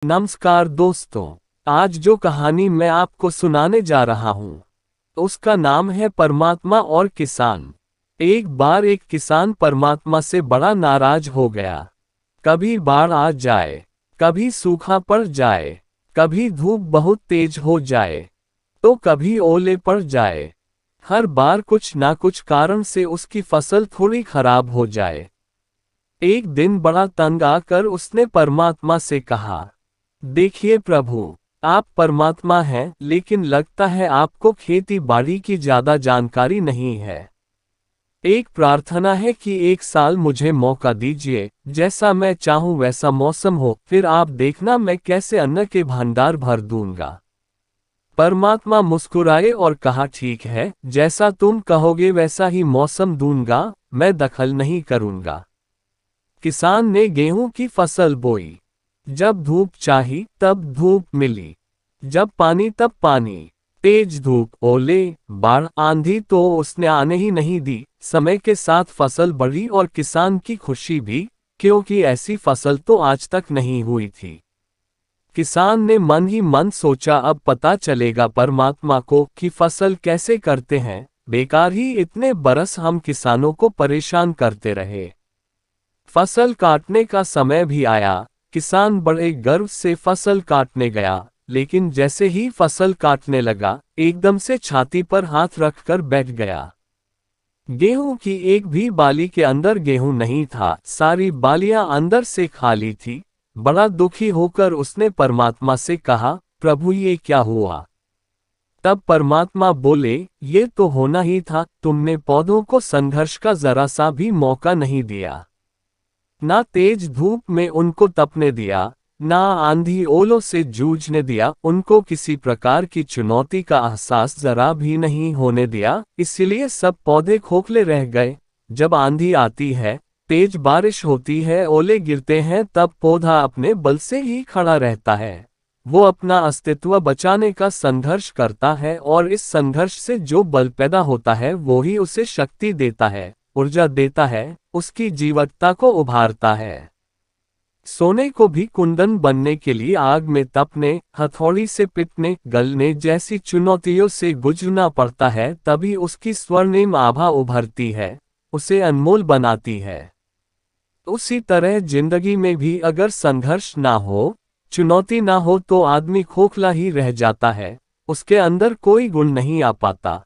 नमस्कार दोस्तों, आज जो कहानी मैं आपको सुनाने जा रहा हूँ उसका नाम है परमात्मा और किसान। एक बार एक किसान परमात्मा से बड़ा नाराज हो गया। कभी बाढ़ आ जाए, कभी सूखा पड़ जाए, कभी धूप बहुत तेज हो जाए, तो कभी ओले पड़ जाए। हर बार कुछ ना कुछ कारण से उसकी फसल थोड़ी खराब हो जाए। एक दिन बड़ा तंग आकर उसने परमात्मा से कहा, देखिए प्रभु, आप परमात्मा हैं, लेकिन लगता है आपको खेती बाड़ी की ज्यादा जानकारी नहीं है। एक प्रार्थना है कि एक साल मुझे मौका दीजिए, जैसा मैं चाहूं वैसा मौसम हो, फिर आप देखना मैं कैसे अन्न के भंडार भर दूंगा। परमात्मा मुस्कुराए और कहा, ठीक है, जैसा तुम कहोगे वैसा ही मौसम दूंगा, मैं दखल नहीं करूंगा। किसान ने गेहूं की फसल बोई। जब धूप चाही तब धूप मिली, जब पानी तब पानी। तेज धूप, ओले, बाढ़, आंधी तो उसने आने ही नहीं दी। समय के साथ फसल बढ़ी और किसान की खुशी भी, क्योंकि ऐसी फसल तो आज तक नहीं हुई थी। किसान ने मन ही मन सोचा, अब पता चलेगा परमात्मा को कि फसल कैसे करते हैं। बेकार ही इतने बरस हम किसानों को परेशान करते रहे। फसल काटने का समय भी आया। किसान बड़े गर्व से फसल काटने गया, लेकिन जैसे ही फसल काटने लगा, एकदम से छाती पर हाथ रखकर बैठ गया। गेहूं की एक भी बाली के अंदर गेहूं नहीं था, सारी बालियां अंदर से खाली थी। बड़ा दुखी होकर उसने परमात्मा से कहा, प्रभु ये क्या हुआ? तब परमात्मा बोले, ये तो होना ही था, तुमने पौधों को संघर्ष का जरा सा भी मौका नहीं दिया। ना तेज धूप में उनको तपने दिया, ना आंधी ओलों से जूझने दिया, उनको किसी प्रकार की चुनौती का एहसास जरा भी नहीं होने दिया। इसलिए सब पौधे खोखले रह गए। जब आंधी आती है, तेज बारिश होती है, ओले गिरते हैं, तब पौधा अपने बल से ही खड़ा रहता है। वो अपना अस्तित्व बचाने का संघर्ष करता है, और इस संघर्ष से जो बल पैदा होता है वो ही उसे शक्ति देता है, ऊर्जा देता है, उसकी जीवटता को उभारता है। सोने को भी कुंदन बनने के लिए आग में तपने, हथौड़ी से पिटने, गलने जैसी चुनौतियों से गुजरना पड़ता है, तभी उसकी स्वर्णिम आभा उभरती है, उसे अनमोल बनाती है। उसी तरह जिंदगी में भी अगर संघर्ष ना हो, चुनौती ना हो, तो आदमी खोखला ही रह जाता है, उसके अंदर कोई गुण नहीं आ पाता।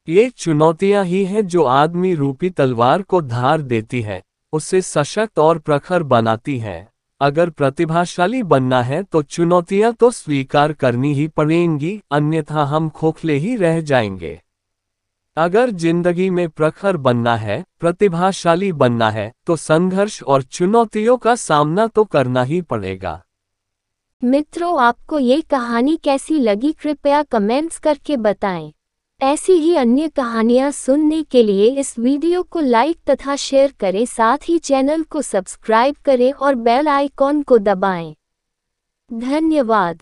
ये चुनौतियां ही हैं जो आदमी रूपी तलवार को धार देती है, उसे सशक्त और प्रखर बनाती हैं। अगर प्रतिभाशाली बनना है तो चुनौतियां तो स्वीकार करनी ही पड़ेंगी, अन्यथा हम खोखले ही रह जाएंगे। अगर जिंदगी में प्रखर बनना है, प्रतिभाशाली बनना है, तो संघर्ष और चुनौतियों का सामना तो करना ही पड़ेगा। मित्रों, आपको ये कहानी कैसी लगी कृपया कमेंट्स करके बताएं। ऐसी ही अन्य कहानियाँ सुनने के लिए इस वीडियो को लाइक तथा शेयर करें, साथ ही चैनल को सब्सक्राइब करें और बेल आइकॉन को दबाएं। धन्यवाद।